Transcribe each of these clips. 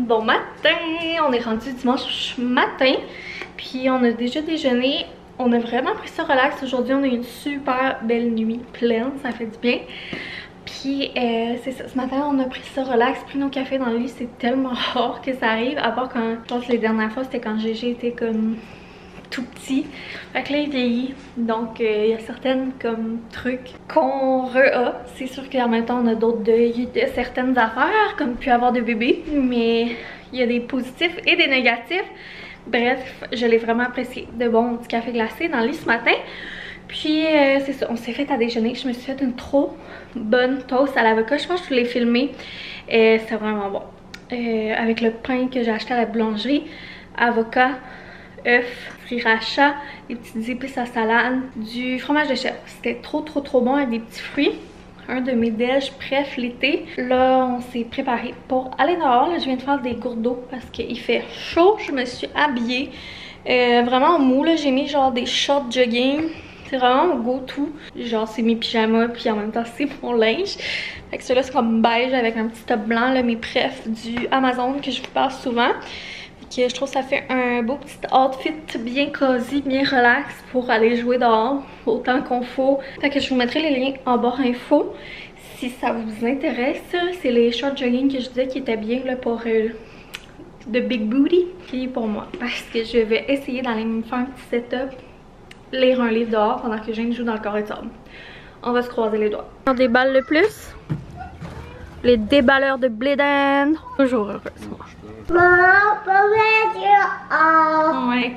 Bon matin, on est rendu dimanche matin, puis on a déjà déjeuné. On a vraiment pris ça relax. Aujourd'hui, on a eu une super belle nuit pleine, ça fait du bien. Puis c'est ça, ce matin on a pris ça relax, pris nos cafés dans le lit. C'est tellement rare que ça arrive, à part quand, je pense que les dernières fois c'était quand GG était comme tout petit. Fait que là il vieillit, donc il y a certaines comme trucs qu'on re-a. C'est sûr qu'en même temps on a d'autres deuils de certaines affaires, comme pu avoir de bébés, mais il y a des positifs et des négatifs. Bref, je l'ai vraiment apprécié. De bon petit café glacé dans le lit ce matin. Puis c'est ça, on s'est fait à déjeuner. Je me suis fait une trop bonne toast à l'avocat. Je pense que je l'ai filmé. C'est vraiment bon. Avec le pain que j'ai acheté à la boulangerie. Avocat, œufs, sriracha, des petites épices à salade, du fromage de chèvre. C'était trop bon avec des petits fruits. Un de mes déj préf l'été. Là, on s'est préparé pour aller dehors. Là, je viens de faire des gourdes d'eau parce qu'il fait chaud. Je me suis habillée vraiment mou. J'ai mis genre des shorts jogging. C'est vraiment mon go-to. Genre, c'est mes pyjamas, puis en même temps, c'est mon linge. Fait que celui-là, c'est comme beige avec un petit top blanc, là, mes prefs du Amazon que je vous passe souvent. Fait que je trouve que ça fait un beau petit outfit bien cosy, bien relax pour aller jouer dehors autant qu'on faut. Fait que je vous mettrai les liens en barre info si ça vous intéresse. C'est les shorts jogging que je disais qui étaient bien là, pour de big booty. Puis pour moi, parce que je vais essayer d'aller me faire un petit setup, lire un livre dehors pendant que Jane joue dans le carré de sable. On va se croiser les doigts. On déballe le plus. Les déballeurs de Bléden. Toujours heureux. Ouais.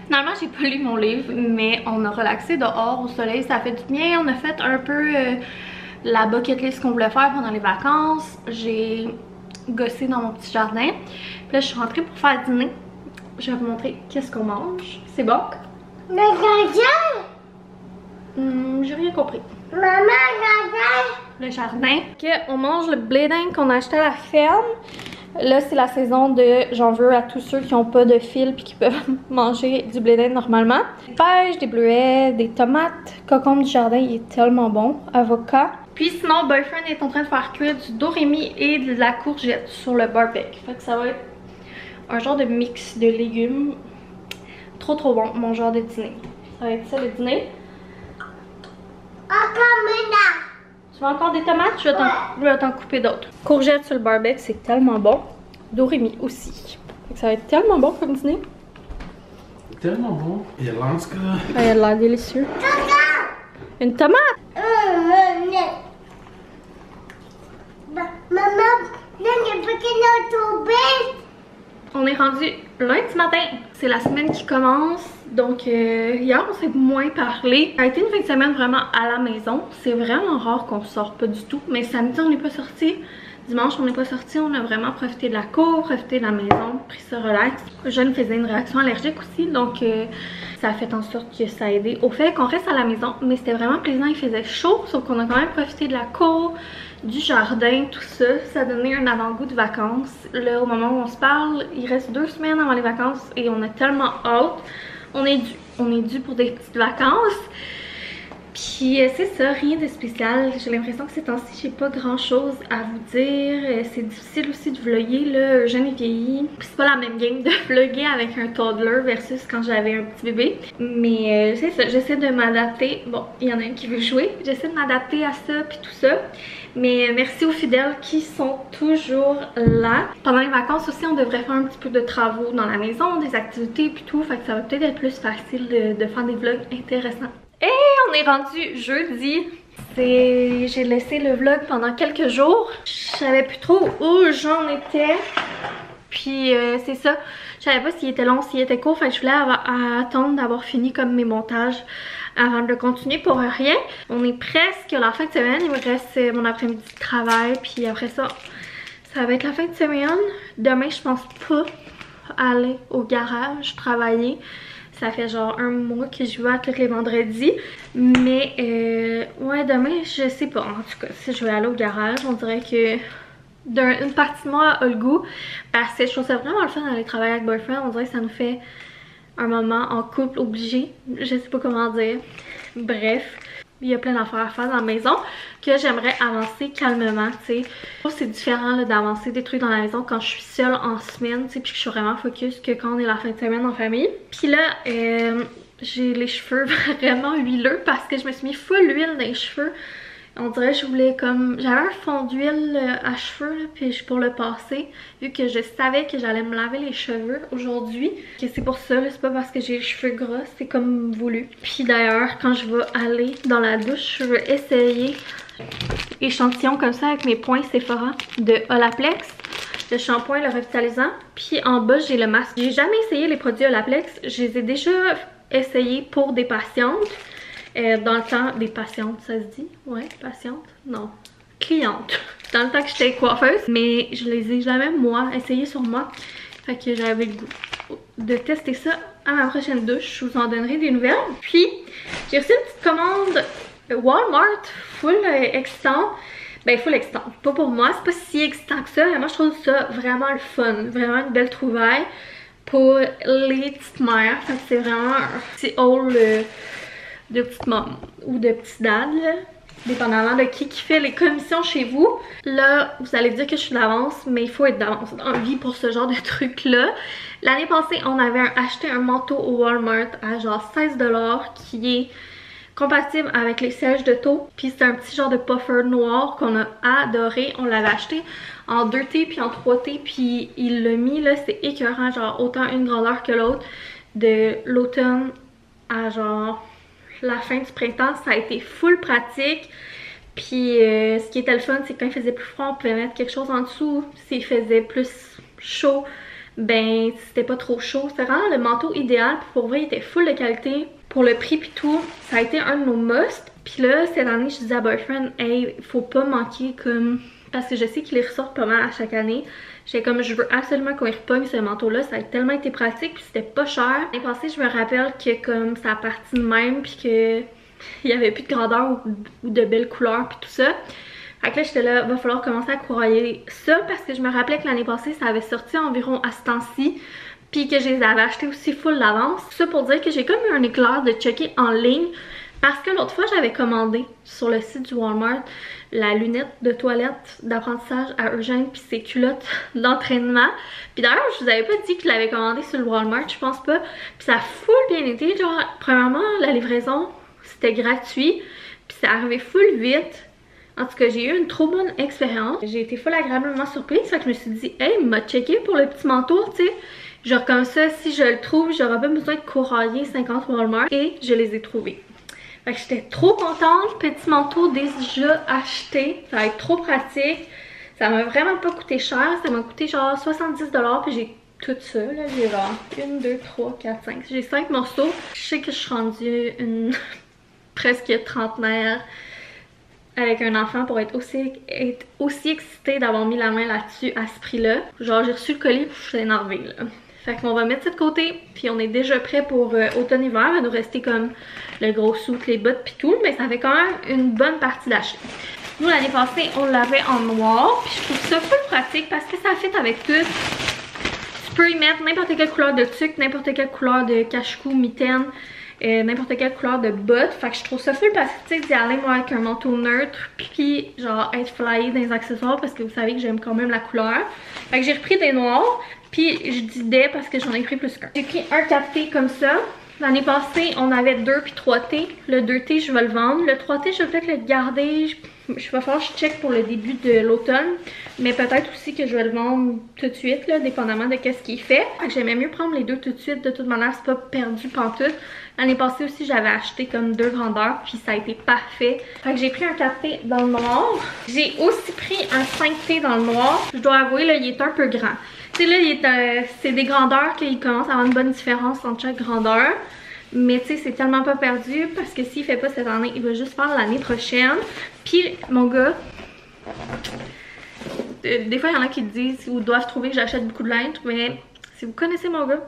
Finalement, j'ai pas lu mon livre, mais on a relaxé dehors au soleil. Ça fait du bien. On a fait un peu la bucket list qu'on voulait faire pendant les vacances. J'ai gossé dans mon petit jardin. Puis là, je suis rentrée pour faire dîner. Je vais vous montrer qu'est-ce qu'on mange. C'est bon? Le jardin? J'ai rien compris. Maman, jardin? Le jardin. Ok, on mange le blé d'Inde qu'on a acheté à la ferme. Là, c'est la saison de j'en veux à tous ceux qui n'ont pas de fil puis qui peuvent manger du blé d'Inde normalement. Des pêches, des bleuets, des tomates. Concombre du jardin, il est tellement bon. Avocat. Puis sinon, Boyfriend est en train de faire cuire du doremi et de la courgette sur le barbecue. Fait que ça va être un genre de mix de légumes. Trop bon, mon genre de dîner. Ça va être ça le dîner. Tu veux encore des tomates? Je vais t'en couper d'autres. Courgettes sur le barbecue, c'est tellement bon. Doremi aussi. Ça va être tellement bon comme dîner. Tellement bon. Il a l'air que... Ah, il a l'air délicieux. Une tomate! On est rendu lundi matin. C'est la semaine qui commence. Donc hier on s'est moins parlé. Ça a été une fin de semaine vraiment à la maison. C'est vraiment rare qu'on sort pas du tout. Mais samedi on n'est pas sorti. Dimanche on n'est pas sorti. On a vraiment profité de la cour, profité de la maison, pris ça relax. Je me faisais une réaction allergique aussi. Donc ça a fait en sorte que ça a aidé au fait qu'on reste à la maison. Mais c'était vraiment plaisant, il faisait chaud. Sauf qu'on a quand même profité de la cour, du jardin, tout ça. Ça a donné un avant-goût de vacances. Là au moment où on se parle, il reste 2 semaines avant les vacances. Et on a tellement hâte. On est dû pour des petites vacances. Puis c'est ça, rien de spécial. J'ai l'impression que ces temps-ci, j'ai pas grand chose à vous dire. C'est difficile aussi de vlogger, là, jeune et vieilli. Puis c'est pas la même game de vlogger avec un toddler versus quand j'avais un petit bébé. Mais c'est ça, j'essaie de m'adapter. Bon, il y en a un qui veut jouer. J'essaie de m'adapter à ça puis tout ça. Mais merci aux fidèles qui sont toujours là. Pendant les vacances aussi, on devrait faire un petit peu de travaux dans la maison, des activités puis tout. Fait que ça va peut-être être plus facile de faire des vlogs intéressants. Et on est rendu jeudi. J'ai laissé le vlog pendant quelques jours. Je savais plus trop où j'en étais. Puis c'est ça. Je savais pas s'il était long, s'il était court. Fait que je voulais attendre d'avoir fini comme mes montages avant de continuer pour rien. On est presque à la fin de semaine. Il me reste mon après-midi de travail. Puis après ça, ça va être la fin de semaine. Demain, je pense pas aller au garage travailler. Ça fait genre 1 mois que je vais à tous les vendredis. Mais ouais, demain, je sais pas. En tout cas, si je vais aller au garage, on dirait que une partie de moi a le goût. Parce que je trouve ça vraiment le fun d'aller travailler avec Boyfriend. On dirait que ça nous fait un moment en couple obligé. Je sais pas comment dire. Bref. il y a plein d'affaires à faire dans la maison que j'aimerais avancer calmement, tu sais. C'est différent d'avancer des trucs dans la maison quand je suis seule en semaine, tu sais, puis que je suis vraiment focus que quand on est la fin de semaine en famille. Puis là, j'ai les cheveux vraiment huileux parce que je me suis mis full huile dans les cheveux. On dirait que je voulais comme... J'avais un fond d'huile à cheveux, là, puis pour le passer, vu que je savais que j'allais me laver les cheveux aujourd'hui. C'est pour ça, c'est pas parce que j'ai les cheveux gras, c'est comme voulu. Puis d'ailleurs, quand je vais aller dans la douche, je vais essayer échantillon comme ça avec mes points Sephora de Olaplex. Le shampoing, le revitalisant. Puis en bas, j'ai le masque. J'ai jamais essayé les produits Olaplex. Je les ai déjà essayés pour des patientes. Dans le temps des patientes, ça se dit? Ouais, patiente? Non. Cliente. Dans le temps que j'étais coiffeuse. Mais je les ai jamais, moi, essayé sur moi. Fait que j'avais le goût de tester ça à ma prochaine douche. Je vous en donnerai des nouvelles. Puis, j'ai reçu une petite commande Walmart full excitant. Ben, full excitant. Pas pour moi, c'est pas si excitant que ça. Mais moi, je trouve ça vraiment le fun. Vraiment une belle trouvaille pour les petites mères. Fait que c'est vraiment un petit haul de petites maman ou de petits dads, dépendamment de qui fait les commissions chez vous. Là, vous allez dire que je suis d'avance, mais il faut être d'avance dans la vie pour ce genre de truc-là. L'année passée, on avait acheté un manteau au Walmart à genre 16$ qui est compatible avec les sièges de taux. Puis c'est un petit genre de puffer noir qu'on a adoré. On l'avait acheté en 2T puis en 3T, puis il l'a mis là, c'est écœurant, genre autant une grandeur que l'autre. De l'automne à genre la fin du printemps, ça a été full pratique. Puis ce qui était le fun, c'est que quand il faisait plus froid, on pouvait mettre quelque chose en dessous. S'il faisait plus chaud, ben c'était pas trop chaud. C'était vraiment le manteau idéal. Puis pour vrai, il était full de qualité. Pour le prix puis tout, ça a été un de nos must. Puis là, cette année, je disais à Boyfriend, hey, faut pas manquer comme... Parce que je sais qu'il les ressort pas mal à chaque année. J'étais comme, je veux absolument qu'on y repogne ce manteau-là. Ça a tellement été pratique, puis c'était pas cher. L'année passée, je me rappelle que comme ça a parti de même, puis que il y avait plus de grandeur ou de belles couleurs, puis tout ça. Fait que là, j'étais là, va falloir commencer à courroyer ça, parce que je me rappelais que l'année passée, ça avait sorti environ à ce temps-ci, puis que je les avais achetés aussi full d'avance. Tout ça pour dire que j'ai comme eu un éclair de checker en ligne. Parce que l'autre fois, j'avais commandé sur le site du Walmart la lunette de toilette d'apprentissage à Eugène puis ses culottes d'entraînement. Puis d'ailleurs, je vous avais pas dit que je l'avais commandé sur le Walmart, je pense pas. Puis ça a full bien été. Genre, premièrement, la livraison, c'était gratuit. Puis ça arrivait full vite. En tout cas, j'ai eu une trop bonne expérience. J'ai été full agréablement surprise. Fait que je me suis dit, hey, m'a checké pour le petit manteau, tu sais. Genre comme ça, si je le trouve, j'aurais pas besoin de courroyer 50 Walmart. Et je les ai trouvés. Fait que j'étais trop contente, petit manteau déjà acheté, ça va être trop pratique. Ça m'a vraiment pas coûté cher, ça m'a coûté genre 70$, puis j'ai tout ça, là, j'ai genre 1, 2, 3, 4, 5, j'ai 5 morceaux. Je sais que je suis rendue une presque trentenaire avec un enfant pour être aussi excitée d'avoir mis la main là-dessus à ce prix-là. Genre j'ai reçu le colis, puis je suis énervée là. Fait qu'on va mettre ça de côté, puis on est déjà prêt pour automne-hiver. Il va nous rester comme le gros suit, les bottes puis tout, mais ça fait quand même une bonne partie d'achat. Nous, l'année passée, on l'avait en noir, puis je trouve ça full pratique parce que ça fit avec tout. Tu peux y mettre n'importe quelle couleur de tuque, n'importe quelle couleur de cache-cou, mitaine, n'importe quelle couleur de bottes. Fait que je trouve ça full pratique d'y aller moi avec un manteau neutre, puis genre être flyé dans les accessoires parce que vous savez que j'aime quand même la couleur. Fait que j'ai repris des noirs. Puis je dis des parce que j'en ai pris plus qu'un. J'ai pris un 4T comme ça. L'année passée, on avait 2 puis 3T. Le 2T, je vais le vendre. Le 3T, je vais peut-être le garder. Je vais falloir que je check pour le début de l'automne. Mais peut-être aussi que je vais le vendre tout de suite, là, dépendamment de qu'est-ce qu'il fait. J'aimais mieux prendre les deux tout de suite. De toute manière, c'est pas perdu pantoute. L'année passée aussi, j'avais acheté comme 2 grandeurs. Puis ça a été parfait. Fait que j'ai pris un 4T dans le noir. J'ai aussi pris un 5T dans le noir. Je dois avouer, là, il est un peu grand. Tu sais là, c'est des grandeurs qu'il commence à avoir une bonne différence entre chaque grandeur. Mais tu sais, c'est tellement pas perdu parce que s'il fait pas cette année, il va juste faire l'année prochaine. Puis mon gars, des fois il y en a qui disent ou doivent trouver que j'achète beaucoup de linge. Mais si vous connaissez mon gars,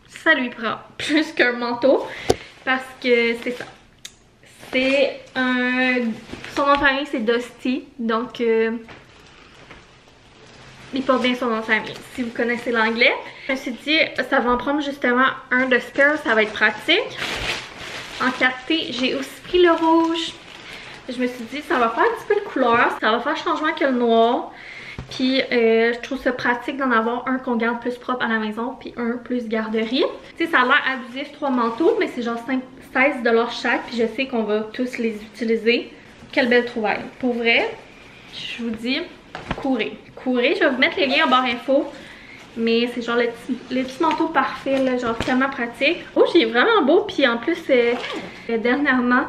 ça lui prend plus qu'un manteau. Parce que c'est ça. C'est un... Son nom de famille c'est Dusty. Donc... il porte bien son nom de famille, si vous connaissez l'anglais. Je me suis dit, ça va en prendre justement un de spare, ça va être pratique. En 4T, j'ai aussi pris le rouge. Je me suis dit, ça va faire un petit peu de couleur. Ça va faire changement que le noir. Puis je trouve ça pratique d'en avoir un qu'on garde plus propre à la maison, puis un plus garderie. Tu sais, ça a l'air abusif, 3 manteaux, mais c'est genre 16 $ chaque. Puis je sais qu'on va tous les utiliser. Quelle belle trouvaille. Pour vrai, je vous dis, courez. Courez, je vais vous mettre les liens en barre info. Mais c'est genre les petits manteaux parfaits, là, genre tellement pratique. Oh, j'ai vraiment beau. Puis en plus, dernièrement,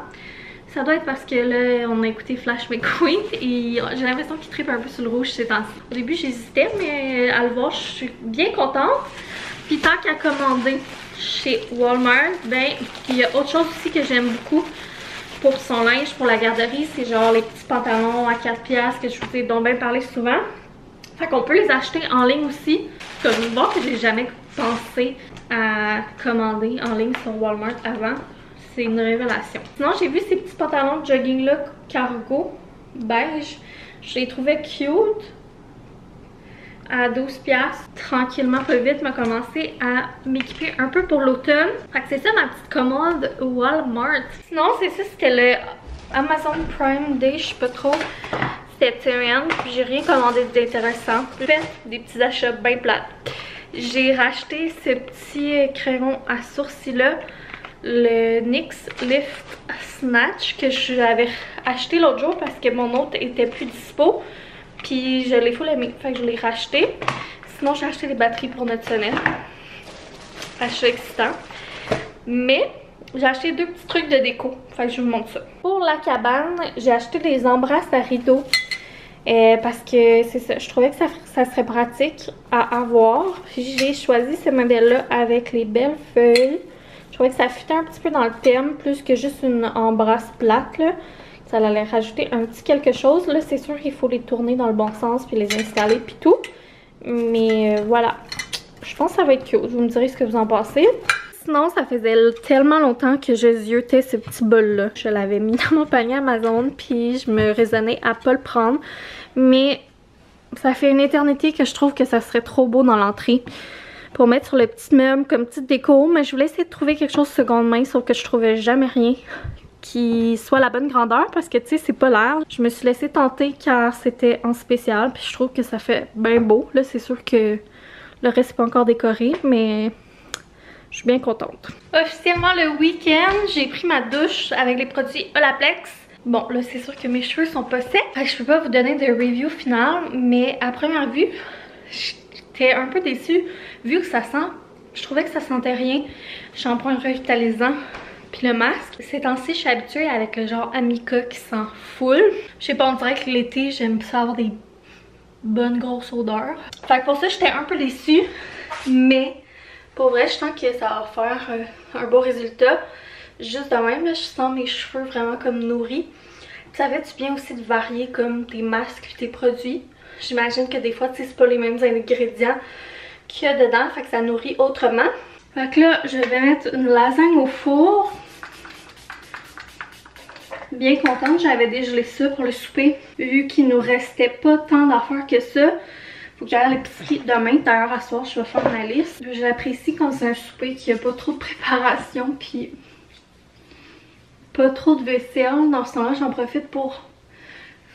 ça doit être parce que là, on a écouté Flash McQueen et j'ai l'impression qu'il trippe un peu sur le rouge ces temps-ci. Au début, j'hésitais, mais à le voir, je suis bien contente. Puis tant qu'à commander chez Walmart, ben, il y a autre chose aussi que j'aime beaucoup pour son linge, pour la garderie. C'est genre les petits pantalons à 4 piastres que je vous ai donc bien parlé souvent. Fait qu'on peut les acheter en ligne aussi. Comme bon que j'ai jamais pensé à commander en ligne sur Walmart avant. C'est une révélation. Sinon, j'ai vu ces petits pantalons de jogging là, cargo, beige. Je les trouvais cute. À 12 piastres. Tranquillement, pas vite, m'a commencé à m'équiper un peu pour l'automne. Fait que c'est ça ma petite commande Walmart. Sinon, c'est ça, c'était le Amazon Prime Day, je sais pas trop. Cette semaine, j'ai rien commandé d'intéressant. J'ai fait des petits achats bien plates. J'ai racheté ce petit crayon à sourcils là, le NYX Lift Snatch, que j'avais acheté l'autre jour parce que mon autre était plus dispo. Puis je l'ai full aimé, fait que je l'ai racheté. Sinon, j'ai acheté des batteries pour notre sonnette. Achat excitant. Mais j'ai acheté 2 petits trucs de déco, fait que je vous montre ça. Pour la cabane, j'ai acheté des embrasses à rideaux. Parce que c'est ça, je trouvais que ça serait pratique à avoir. J'ai choisi ce modèle-là avec les belles feuilles. Je trouvais que ça fitait un petit peu dans le thème, plus que juste une embrasse plate, là. Ça allait rajouter un petit quelque chose. Là, c'est sûr qu'il faut les tourner dans le bon sens, puis les installer, puis tout. Mais voilà, je pense que ça va être cute. Vous me direz ce que vous en pensez. Sinon, ça faisait tellement longtemps que je ziotais ce petit bol-là. Je l'avais mis dans mon panier Amazon, puis je me raisonnais à pas le prendre. Mais ça fait une éternité que je trouve que ça serait trop beau dans l'entrée pour mettre sur le petit meuble comme petite déco. Mais je voulais essayer de trouver quelque chose seconde main, sauf que je trouvais jamais rien qui soit la bonne grandeur parce que tu sais, c'est pas large. Je me suis laissée tenter car c'était en spécial, puis je trouve que ça fait bien beau. Là, c'est sûr que le reste c'est pas encore décoré, mais je suis bien contente. Officiellement le week-end, j'ai pris ma douche avec les produits Olaplex. Bon, là c'est sûr que mes cheveux sont pas secs, fait que je peux pas vous donner de review finale, mais à première vue, j'étais un peu déçue vu que ça sent. Je trouvais que ça sentait rien. Shampoing revitalisant. Puis le masque, ces temps-ci, je suis habituée avec le genre Amica qui sent full. Je sais pas, on dirait que l'été, j'aime ça avoir des bonnes grosses odeurs. Fait que pour ça, j'étais un peu déçue. Mais pour vrai, je sens que ça va faire un beau résultat. Juste de même, là, je sens mes cheveux vraiment comme nourris. Puis ça fait du bien aussi de varier comme tes masques et tes produits. J'imagine que des fois, tu sais, c'est pas les mêmes ingrédients qu'il y a dedans. Fait que ça nourrit autrement. Fait que là, je vais mettre une lasagne au four. Bien contente, j'avais dégelé ça pour le souper. Vu qu'il nous restait pas tant d'affaires que ça, faut que j'aille à l'épicerie demain. D'ailleurs, à soir, je vais faire ma liste. J'apprécie quand c'est un souper qui a pas trop de préparation, puis pas trop de vaisselle. Dans ce temps-là, j'en profite pour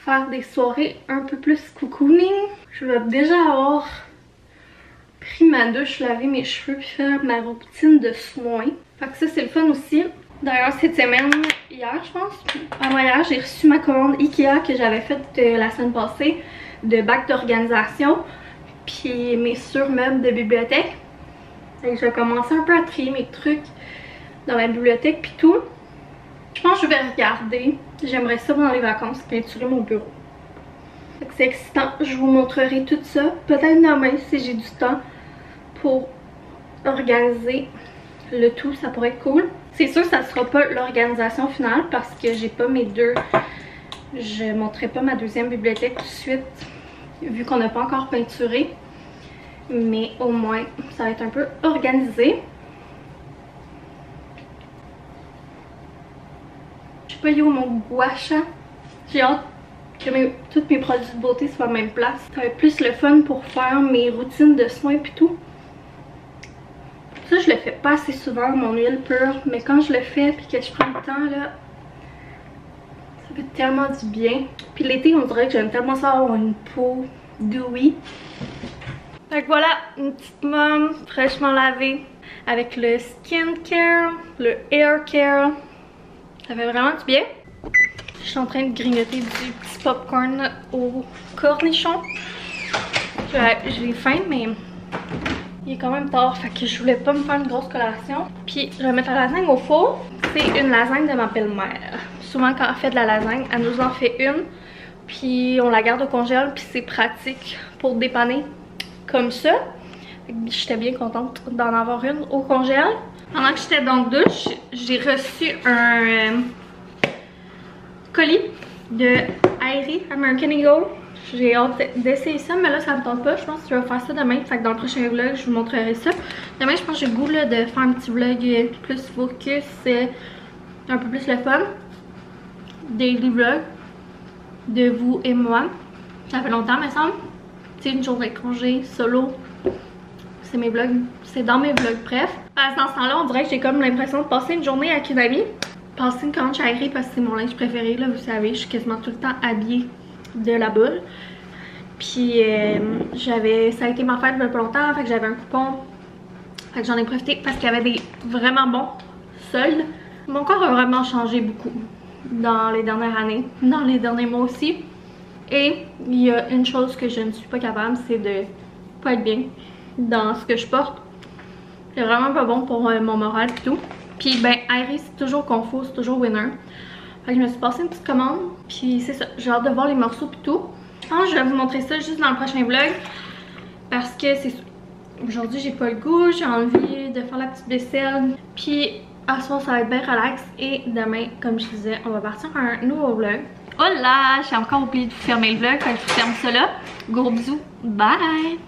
faire des soirées un peu plus cocooning. Je vais déjà avoir pris ma douche, laver mes cheveux, puis faire ma routine de soins. Fait que ça, c'est le fun aussi. D'ailleurs, cette semaine, hier, je pense, avant hier, j'ai reçu ma commande Ikea que j'avais faite la semaine passée de bac d'organisation, puis mes surmeubles de bibliothèque. Et je vais commencer un peu à trier mes trucs dans ma bibliothèque, puis tout. Je pense que je vais regarder. J'aimerais ça pendant les vacances, peinturer mon bureau. C'est excitant. Je vous montrerai tout ça. Peut-être demain, si j'ai du temps, pour organiser le tout. Ça pourrait être cool. C'est sûr que ça sera pas l'organisation finale parce que j'ai pas mes deux. Je montrerai pas ma deuxième bibliothèque tout de suite, vu qu'on n'a pas encore peinturé. Mais au moins, ça va être un peu organisé. Je sais pas, il y a où mon gouache. J'ai hâte que tous mes produits de beauté soient à la même place. Ça va être plus le fun pour faire mes routines de soins et tout. Ça, je le fais pas assez souvent, mon huile pure, mais quand je le fais puis que je prends le temps, là, ça fait tellement du bien. Puis l'été, on dirait que j'aime tellement ça avoir une peau dewy. Donc voilà, une petite mum fraîchement lavée avec le skincare, le hair care. Ça fait vraiment du bien. Je suis en train de grignoter du petit popcorn au cornichon. J'ai faim, mais il est quand même tard, fait que je voulais pas me faire une grosse collation. Puis je vais mettre la lasagne au four. C'est une lasagne de ma belle-mère. Souvent quand elle fait de la lasagne, elle nous en fait une. Puis on la garde au congèle, puis c'est pratique pour dépanner comme ça. J'étais bien contente d'en avoir une au congèle. Pendant que j'étais dans la douche, j'ai reçu un colis de Airy American Eagle. J'ai hâte d'essayer ça, mais là ça me tente pas. Je pense que je vais faire ça demain. Fait que dans le prochain vlog, je vous montrerai ça. Demain, je pense que j'ai le goût là, de faire un petit vlog plus focus, un peu plus le fun. Daily vlog de vous et moi. Ça fait longtemps, me semble. C'est une journée de congé solo. C'est mes vlogs, c'est dans mes vlogs, bref. Dans ce temps-là, on dirait que j'ai comme l'impression de passer une journée avec une amie. Passer une commande chez Airy parce que c'est mon linge préféré, là, vous savez, je suis quasiment tout le temps habillée de la boule. Puis ça a été ma fête il y a pas longtemps, fait que j'avais un coupon. Fait que j'en ai profité parce qu'il y avait des vraiment bons soldes. Mon corps a vraiment changé beaucoup dans les dernières années, dans les derniers mois aussi. Et il y a une chose que je ne suis pas capable, c'est de pas être bien dans ce que je porte. C'est vraiment pas bon pour mon moral et tout. Puis ben Airy, c'est toujours confus, c'est toujours winner. Fait que je me suis passé une petite commande. Puis c'est ça, j'ai hâte de voir les morceaux et tout. Je pense que je vais vous montrer ça juste dans le prochain vlog. Parce que c'est aujourd'hui j'ai pas le goût, j'ai envie de faire la petite vaisselle. Puis à ce soir ça va être bien relax. Et demain, comme je disais, on va partir à un nouveau vlog. Oh là, j'ai encore oublié de fermer le vlog, fait que je ferme ça là. Gros bisous, bye!